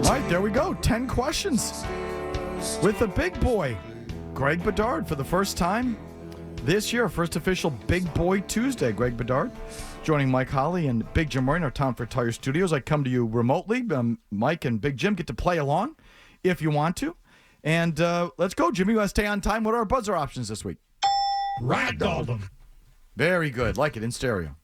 All right, there we go. 10 questions with the big boy, Greg Bedard, for the first time this year. First official Big Boy Tuesday. Greg Bedard joining Mike Holley and Big Jim Moore in our Town for Tire studios. I come to you remotely. Mike and Big Jim get to play along if you want to. And let's go, Jimmy. You want to stay on time? What are our buzzer options this week? Ragdoll them. Very good. Like it in stereo.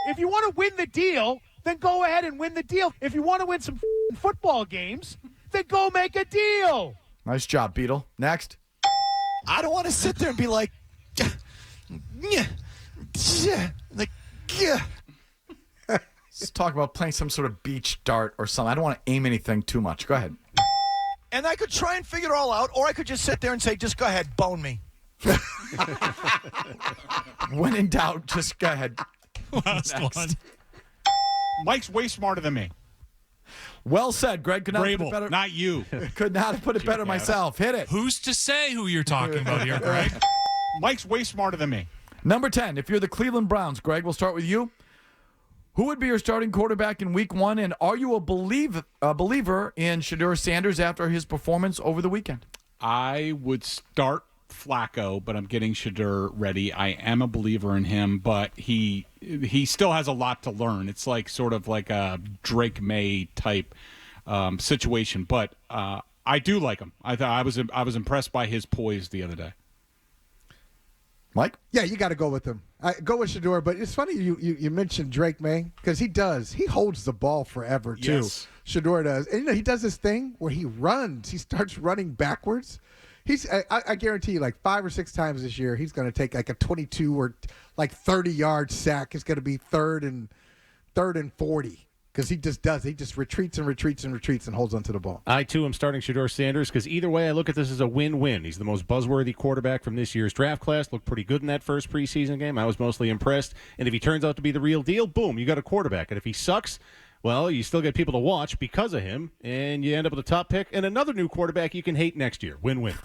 If you want to win the deal, then go ahead and win the deal. If you want to win some football games, then go make a deal. Nice job, Beetle. Next. I don't want to sit there and be like, Let's talk about playing some sort of beach dart or something. I don't want to aim anything too much. Go ahead. and I could try and figure it all out, or I could just sit there and say, just go ahead, bone me. When in doubt, just go ahead. Last one. Mike's way smarter than me. Well said, Greg. Could not have put it better. Not you. Could not have put it better myself. Hit it. Who's to say who you're talking about here, Greg? Mike's way smarter than me. Number 10, if you're the Cleveland Browns, Greg, we'll start with you. Who would be your starting quarterback in Week 1, and are you a believer in Shedeur Sanders after his performance over the weekend? I would start Flacco, but I'm getting Shedeur ready. I am a believer in him, but he still has a lot to learn. It's like sort of like a Drake May type situation, but I do like him. I was impressed by his poise the other day. Mike? Yeah, you got to go with him. Go with Shedeur, but it's funny you mentioned Drake May because he does. He holds the ball forever, too. Yes. Shedeur does. And, he does this thing where he runs. He starts running backwards. I guarantee you, like 5 or 6 times this year, he's going to take like a 22 or like 30-yard sack. It's going to be third and 40 because he just does. He just retreats and retreats and retreats and holds onto the ball. I, too, am starting Shedeur Sanders because either way I look at this as a win-win. He's the most buzzworthy quarterback from this year's draft class. Looked pretty good in that first preseason game. I was mostly impressed. And if he turns out to be the real deal, boom, you got a quarterback. And if he sucks, well, you still get people to watch because of him, and you end up with a top pick and another new quarterback you can hate next year. Win-win.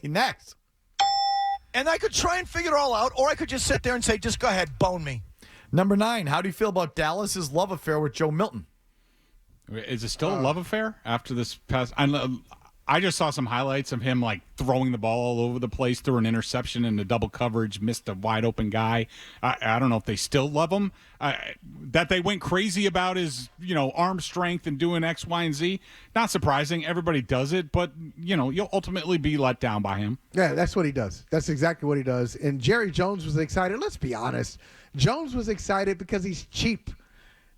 Next. And I could try and figure it all out, or I could just sit there and say, just go ahead, bone me. Number 9, how do you feel about Dallas's love affair with Joe Milton? Is it still a love affair after this past? I just saw some highlights of him like throwing the ball all over the place, threw an interception into double coverage, missed a wide open guy. I don't know if they still love him. That they went crazy about his arm strength and doing X, Y, and Z. Not surprising. Everybody does it, but you'll ultimately be let down by him. Yeah, that's what he does. That's exactly what he does. And Jerry Jones was excited. Let's be honest. Jones was excited because he's cheap.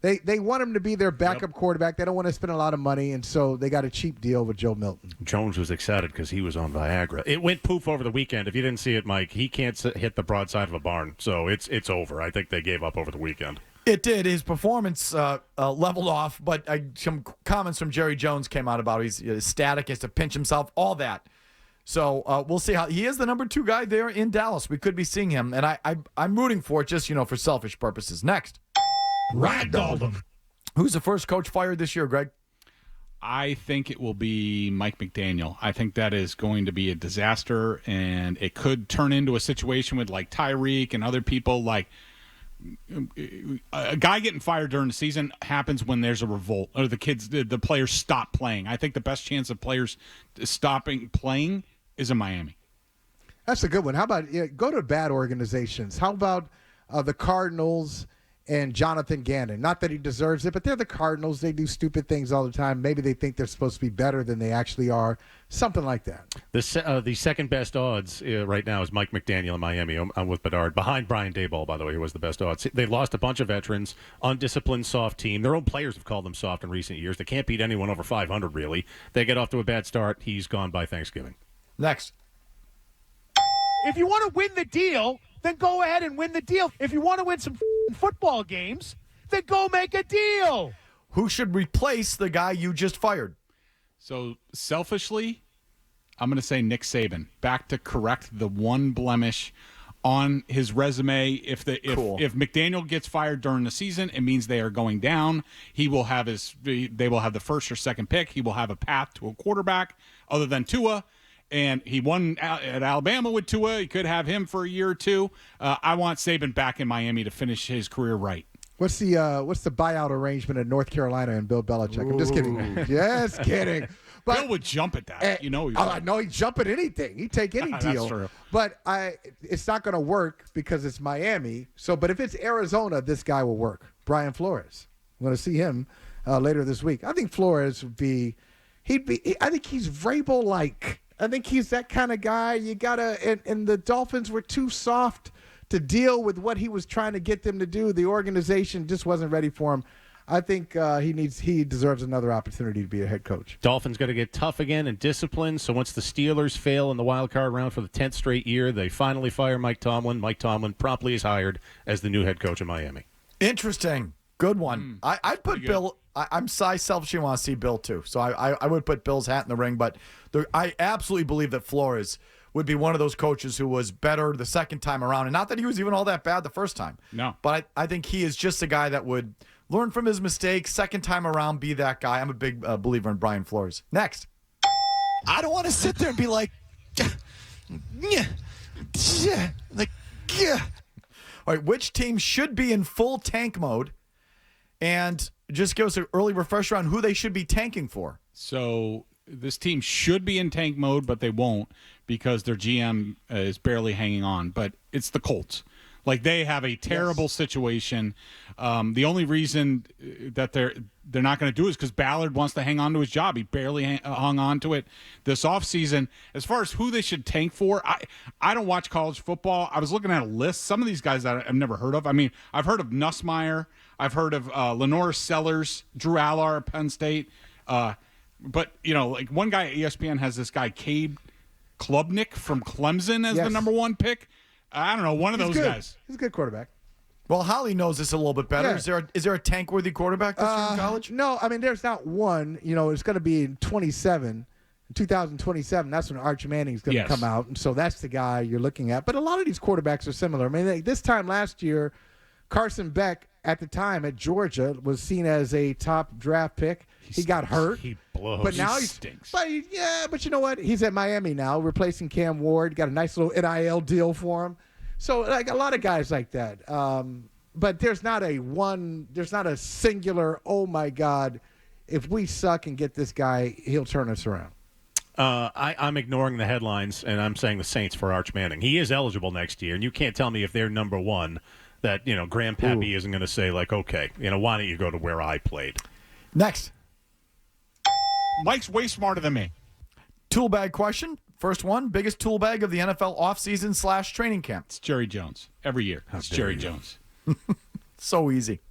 They want him to be their backup quarterback. They don't want to spend a lot of money, and so they got a cheap deal with Joe Milton. Jones was excited because he was on Viagra. It went poof over the weekend. If you didn't see it, Mike, he can't hit the broadside of a barn, so it's over. I think they gave up over the weekend. It did. His performance leveled off, but some comments from Jerry Jones came out about he's static, he has to pinch himself, all that. So we'll see how he is the number 2 guy there in Dallas. We could be seeing him, and I'm rooting for it just for selfish purposes. Next. Ragdoll them. Who's the first coach fired this year, Greg? I think it will be Mike McDaniel. I think that is going to be a disaster, and it could turn into a situation with like Tyreek and other people. Like a guy getting fired during the season happens when there's a revolt or the players stop playing. I think the best chance of players stopping playing is in Miami. That's a good one. How about go to bad organizations? How about the Cardinals and Jonathan Gannon? Not that he deserves it, but they're the Cardinals. They do stupid things all the time. Maybe they think they're supposed to be better than they actually are. Something like that. The second best odds right now is Mike McDaniel in Miami. I'm with Bedard. Behind Brian Daboll, by the way, who was the best odds. They lost a bunch of veterans, undisciplined, soft team. Their own players have called them soft in recent years. They can't beat anyone over 500, really. They get off to a bad start. He's gone by Thanksgiving. Next. If you want to win the deal, then go ahead and win the deal. If you want to win some football games, then go make a deal. Who should replace the guy you just fired? So selfishly, I'm going to say Nick Saban. Back to correct the one blemish on his resume. If McDaniel gets fired during the season, it means they are going down. They will have the first or second pick. He will have a path to a quarterback other than Tua. And he won at Alabama with Tua. He could have him for a year or two. I want Saban back in Miami to finish his career right. What's the buyout arrangement in North Carolina and Bill Belichick? I'm just kidding. Just kidding. But, Bill would jump at that. He I know he'd jump at anything. He'd take any deal. That's true. But it's not going to work because it's Miami. But if it's Arizona, this guy will work. Brian Flores. I'm going to see him later this week. I think Flores would be. I think he's Vrabel-like. I think he's that kind of guy. You gotta. And the Dolphins were too soft to deal with what he was trying to get them to do. The organization just wasn't ready for him. I think he deserves another opportunity to be a head coach. Dolphins got to get tough again and disciplined. So once the Steelers fail in the wild card round for the 10th straight year, they finally fire Mike Tomlin. Mike Tomlin promptly is hired as the new head coach of Miami. Interesting. Good one. I'd put Bill. I'm selfishly want to see Bill too. So I would put Bill's hat in the ring. But I absolutely believe that Flores would be one of those coaches who was better the second time around. And not that he was even all that bad the first time. No. But I think he is just a guy that would learn from his mistakes, second time around, be that guy. I'm a big believer in Brian Flores. Next. I don't want to sit there and be like, yeah. All right, which team should be in full tank mode? And just give us an early refresher on who they should be tanking for. So this team should be in tank mode, but they won't because their GM is barely hanging on. But it's the Colts. Like, they have a terrible situation. The only reason that they're not going to do it is because Ballard wants to hang on to his job. He barely hung on to it this offseason. As far as who they should tank for, I don't watch college football. I was looking at a list. Some of these guys that I've never heard of. I mean, I've heard of Nussmeier. I've heard of Lenore Sellers, Drew Allar at Penn State. But, like one guy at ESPN has this guy, Cade Klubnik from Clemson as the number one pick. I don't know, one of those guys. He's a good quarterback. Well, Holly knows this a little bit better. Yeah. Is there a tank-worthy quarterback this year in college? No, I mean, there's not one. It's going to be in 2027. That's when Arch Manning's going to come out. And so that's the guy you're looking at. But a lot of these quarterbacks are similar. I mean, this time last year, Carson Beck, at the time at Georgia, was seen as a top draft pick. He got hurt. He blows. But now he stinks. But you know what? He's at Miami now, replacing Cam Ward. Got a nice little NIL deal for him. So, like, a lot of guys like that. But there's not a singular, oh, my God, if we suck and get this guy, he'll turn us around. I'm ignoring the headlines, and I'm saying the Saints for Arch Manning. He is eligible next year, and you can't tell me if they're number one that, Grandpappy isn't going to say, like, okay, why don't you go to where I played? Next. Mike's way smarter than me. Tool bag question. First one, biggest tool bag of the NFL offseason / training camp. It's Jerry Jones. Every year, it's Jerry Jones. So easy.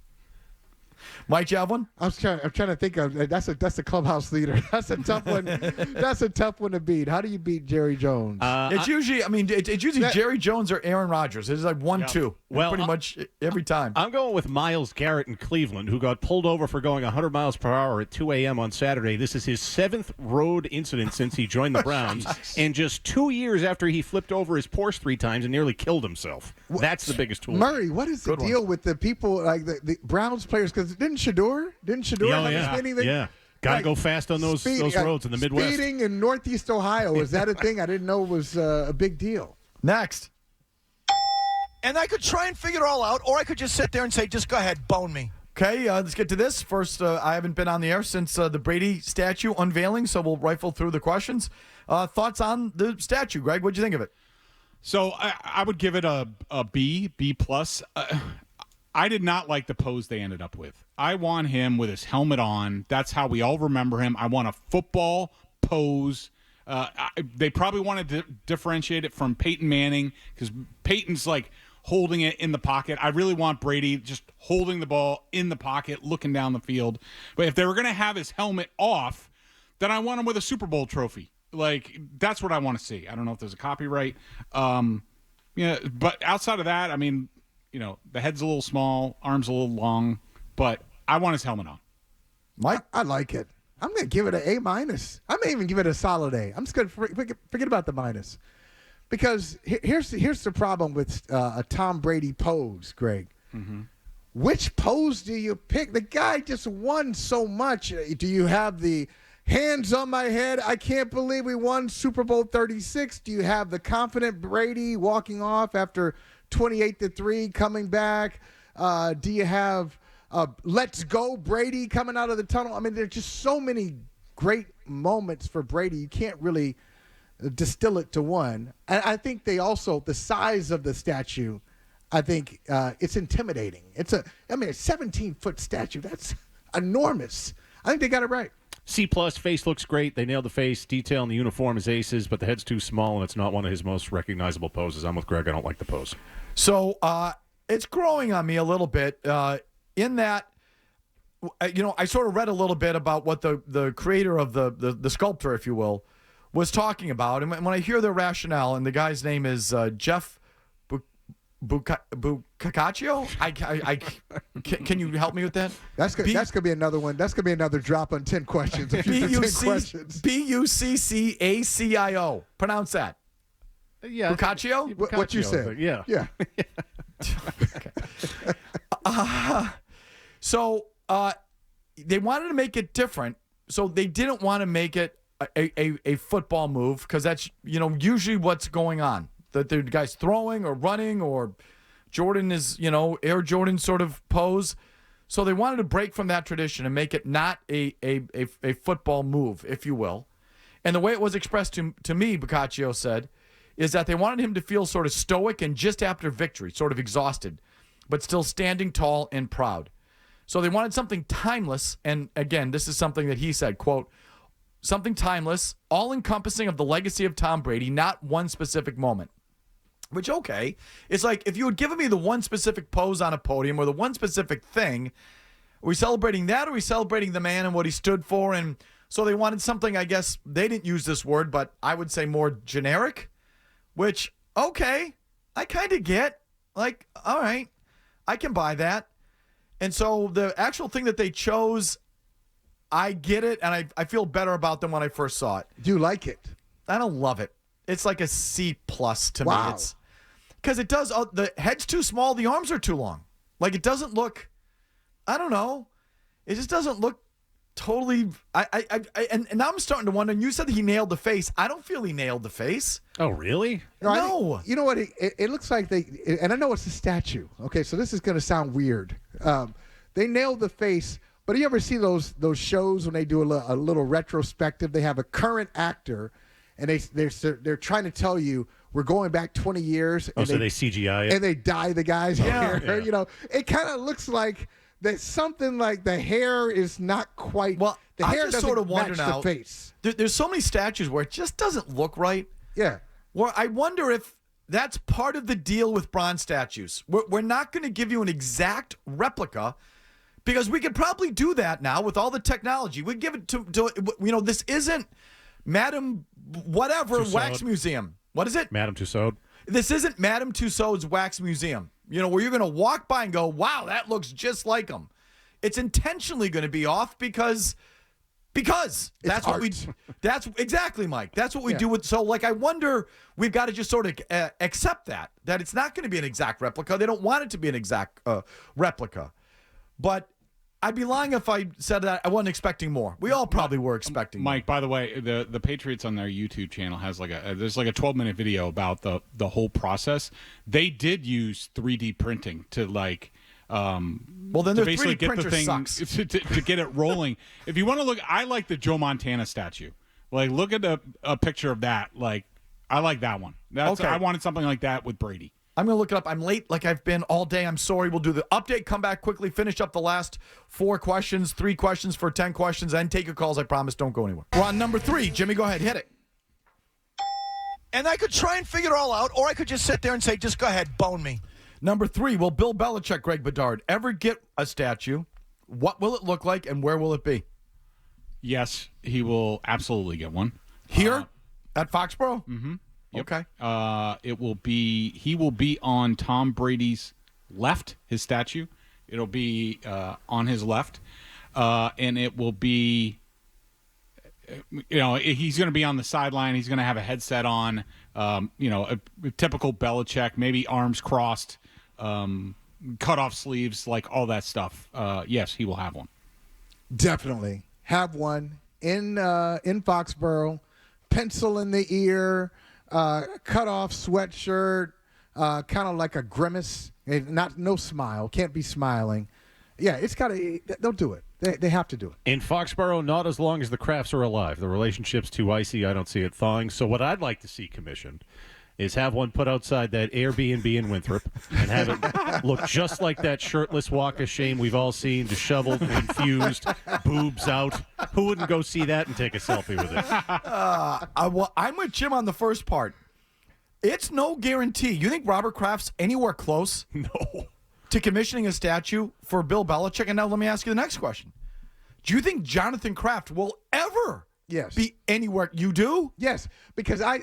Mike, you have one? I'm trying to think of that's a clubhouse leader. That's a tough one. That's a tough one to beat. How do you beat Jerry Jones? It's usually Jerry Jones or Aaron Rodgers. It's like 1-2. Well, pretty much every time. I'm going with Myles Garrett in Cleveland, who got pulled over for going 100 miles per hour at 2 a.m. on Saturday. This is his 7th road incident since he joined the Browns, and just 2 years after he flipped over his Porsche 3 times and nearly killed himself. That's the biggest tool. Murray, what is the deal with the people like the Browns players? Because didn't Shador have a spinning thing? Yeah. Got to go fast on those roads in the Midwest. Speeding in Northeast Ohio, is that a thing? I didn't know it was a big deal. Next. And I could try and figure it all out, or I could just sit there and say, just go ahead, bone me. Okay, let's get to this. First, I haven't been on the air since the Brady statue unveiling, so we'll rifle through the questions. Thoughts on the statue, Greg? What'd you think of it? So I would give it a B+. I did not like the pose they ended up with. I want him with his helmet on. That's how we all remember him. I want a football pose. They probably wanted to differentiate it from Peyton Manning because Peyton's like holding it in the pocket. I really want Brady just holding the ball in the pocket, looking down the field. But if they were going to have his helmet off, then I want him with a Super Bowl trophy. Like, that's what I want to see. I don't know if there's a copyright. But outside of that, I mean, the head's a little small, arms a little long, but I want his helmet on. Mike? I like it. I'm going to give it an A-. I may even give it a solid A. I'm just going to forget about the minus. Because here's the problem with a Tom Brady pose, Greg. Mm-hmm. Which pose do you pick? The guy just won so much. Do you have the hands on my head, I can't believe we won Super Bowl 36? Do you have the confident Brady walking off after 28-3 coming back? Do you have let's go Brady coming out of the tunnel? I mean, there's just so many great moments for Brady. You can't really distill it to one. And I think they also, the size of the statue, I think it's intimidating. It's a 17-foot statue. That's enormous. I think they got it right. C+, face looks great. They nailed the face. Detail in the uniform is aces, but the head's too small, and it's not one of his most recognizable poses. I'm with Greg. I don't like the pose. So it's growing on me a little bit in that, I sort of read a little bit about what the creator of the sculptor, if you will, was talking about. And when I hear their rationale, and the guy's name is Jeff Bucaccio? Can you help me with that? That's gonna be another one. That's gonna be another drop on 10 questions. Bucaccio. Pronounce that. Yeah, Bucaccio? What you said? Yeah. So they wanted to make it different. So they didn't want to make it a football move because that's usually what's going on. The guy's throwing or running or Jordan is, Air Jordan sort of pose. So they wanted to break from that tradition and make it not a football move, if you will. And the way it was expressed to me, Boccaccio said, is that they wanted him to feel sort of stoic and just after victory, sort of exhausted, but still standing tall and proud. So they wanted something timeless. And again, this is something that he said, quote, something timeless, all-encompassing of the legacy of Tom Brady, not one specific moment. Which, okay, it's like if you had given me the one specific pose on a podium or the one specific thing, are we celebrating that or are we celebrating the man and what he stood for? And so they wanted something, I guess, they didn't use this word, but I would say more generic, which, okay, I kind of get. Like, all right, I can buy that. And so the actual thing that they chose, I get it, and I feel better about them when I first saw it. Do you like it? I don't love it. It's like a C+ to Wow. me. It's because it does. The head's too small. The arms are too long. Like it doesn't look. I don't know. It just doesn't look totally. And now I'm starting to wonder. And you said he nailed the face. I don't feel he nailed the face. Oh, really? No. You know what? It looks like they, and I know it's a statue. Okay, so this is going to sound weird. They nailed the face, but you ever see those shows when they do a little retrospective? They have a current actor, and they're trying to tell you we're going back 20 years. And so they CGI it? And they dye the guy's hair. Yeah. It kind of looks like that something like the hair is not quite. Well, the hair I just doesn't sort of wonder match now. the face. There's so many statues where it just doesn't look right. Yeah. Well, I wonder if that's part of the deal with bronze statues. We're not going to give you an exact replica because we could probably do that now with all the technology. We give it to this isn't Madame whatever Tussauds. Wax Museum. What is it? Madame Tussauds. This isn't Madame Tussauds Wax Museum. Where you're going to walk by and go, wow, that looks just like them. It's intentionally going to be off because that's what art. that's exactly, Mike. That's what we do with. So, like, I wonder, we've got to just sort of accept that it's not going to be an exact replica. They don't want it to be an exact replica. But I'd be lying if I said that I wasn't expecting more. We all probably were expecting Mike, by the way, the Patriots on their YouTube channel has there's a 12-minute video about the whole process. They did use 3D printing to well, then their basically 3D get the printer thing sucks. to get it rolling. If you want to look, I like the Joe Montana statue. Like, look at a picture of that. Like, I like that one. Okay. I wanted something like that with Brady. I'm going to look it up. I'm late like I've been all day. I'm sorry. We'll do the update, come back quickly, finish up the last 4 questions, 3 questions for 10 questions, and take your calls. I promise. Don't go anywhere. We're on number 3. Jimmy, go ahead. Hit it. And I could try and figure it all out, or I could just sit there and say, just go ahead, bone me. Number 3, will Bill Belichick, Greg Bedard, ever get a statue? What will it look like, and where will it be? Yes, he will absolutely get one. Here? At Foxborough? Mm-hmm. Yep. Okay. He will be on Tom Brady's left, his statue. It'll be on his left. And it will be, he's going to be on the sideline. He's going to have a headset on, a typical Belichick, maybe arms crossed, cut off sleeves, like all that stuff. Yes, he will have one. Definitely have one in Foxborough. Pencil in the ear, cut off sweatshirt, kind of like a grimace No smile. Can't be smiling. Yeah, it's got to. They'll do it. They have to do it. In Foxborough, not as long as the Crafts are alive. The relationship's too icy. I don't see it thawing. So what I'd like to see commissioned is have one put outside that Airbnb in Winthrop and have it look just like that shirtless walk of shame we've all seen, disheveled, confused, boobs out. Who wouldn't go see that and take a selfie with it? I'm with Jim on the first part. It's no guarantee. You think Robert Kraft's anywhere close? No. To commissioning a statue for Bill Belichick? And now let me ask you the next question. Do you think Jonathan Kraft will ever be anywhere? You do? Yes, because I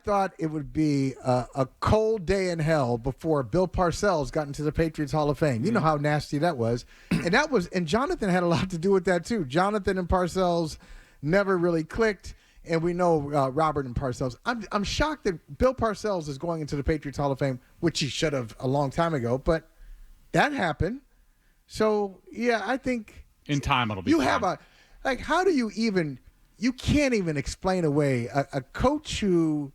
thought it would be a cold day in hell before Bill Parcells got into the Patriots Hall of Fame. You know how nasty that was. And Jonathan had a lot to do with that too. Jonathan and Parcells never really clicked. And we know Robert and Parcells. I'm shocked that Bill Parcells is going into the Patriots Hall of Fame, which he should have a long time ago, but that happened. So, yeah, I think in time it'll be you fine. have how do you can't even explain away a coach who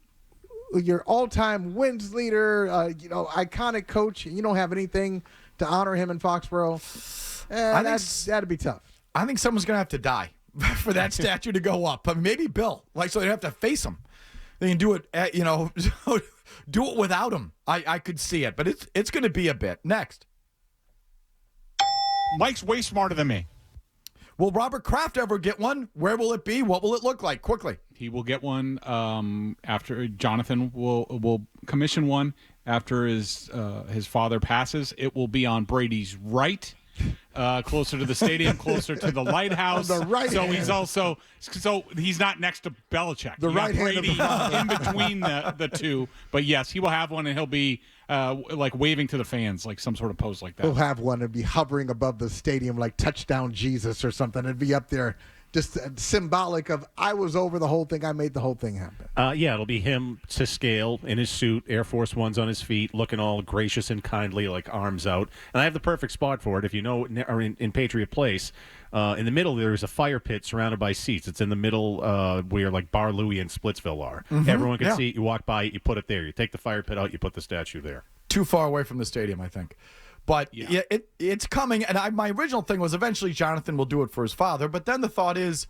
your all-time wins leader, iconic coach, and you don't have anything to honor him in Foxborough. That'd be tough. I think someone's going to have to die for that statue to go up. But maybe Bill, so they have to face him. They can do it, do it without him. I could see it, but it's going to be a bit. Next. Mike's way smarter than me. Will Robert Kraft ever get one? Where will it be? What will it look like? Quickly. He will get one after Jonathan will commission one after his father passes. It will be on Brady's right. Closer to the stadium, closer to the lighthouse. On the right so hand. he's not next to Belichick. The You got right hand of Brady the in between the two. But yes, he will have one, and he'll be waving to the fans, like some sort of pose like that. He'll have one and be hovering above the stadium like touchdown Jesus or something. It'd be up there, just symbolic of I was over the whole thing. I made the whole thing happen. Yeah, it'll be him to scale in his suit, Air Force Ones on his feet, looking all gracious and kindly, like arms out. And I have the perfect spot for it. If you know, or in Patriot Place, in the middle there's a fire pit surrounded by seats. It's in the middle where like Bar Louie and Splitsville are. Mm-hmm. Everyone can see it. You walk by it, you put it there. You take the fire pit out, you put the statue there. Too far away from the stadium, I think. But yeah, it's coming. And my original thing was eventually Jonathan will do it for his father. But then the thought is,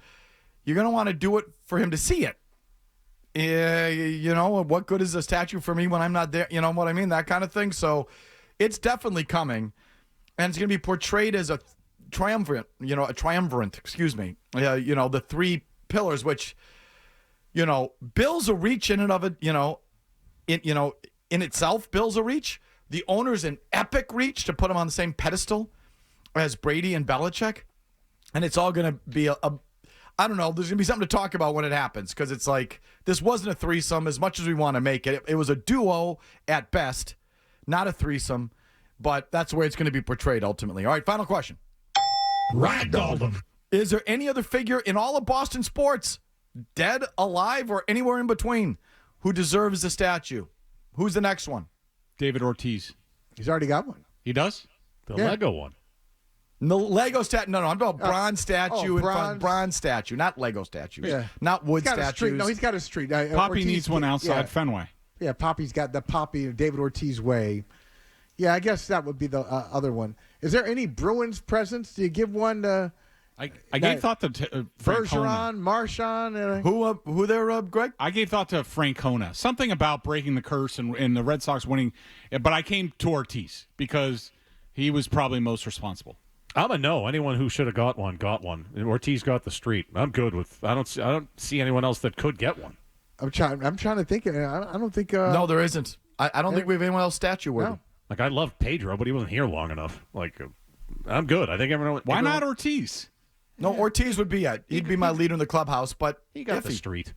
you're going to want to do it for him to see it. What good is a statue for me when I'm not there? You know what I mean? That kind of thing. So it's definitely coming. And it's going to be portrayed as a triumvirate, the three pillars, which, Bill's a reach in and of it, in itself, Bill's a reach. The owner's an epic reach to put him on the same pedestal as Brady and Belichick. And it's all going to be I don't know. There's going to be something to talk about when it happens because it's like this wasn't a threesome as much as we want to make it. It was a duo at best, not a threesome, but that's the way it's going to be portrayed ultimately. All right, final question. Ragdolled them. Is there any other figure in all of Boston sports, dead, alive, or anywhere in between, who deserves a statue? Who's the next one? David Ortiz. He's already got one. He does? The Lego one. The Lego statue. No, I'm talking bronze statue bronze. Bronze statue, not Lego statues. Yeah. Not wood He's got a street. statues. No, he's got a street. Poppy Ortiz, needs one outside Fenway. Yeah, Poppy's got the Poppy David Ortiz way. Yeah, I guess that would be the other one. Is there any Bruins presents? Do you give one to I gave thought to Francona. Bergeron, Marchand? Who there, Greg? I gave thought to Francona. Something about breaking the curse and the Red Sox winning, but I came to Ortiz because he was probably most responsible. I'm a no. Anyone who should have got one got one. And Ortiz got the street. I'm good with. I don't see anyone else that could get one. I'm trying to think. I don't think. No, there isn't. I don't think we have anyone else statue worthy. No. Like I love Pedro, but he wasn't here long enough. Like I'm good. I think everyone. Why not Ortiz? No, Ortiz would be it. He'd be my leader in the clubhouse, but he got the street.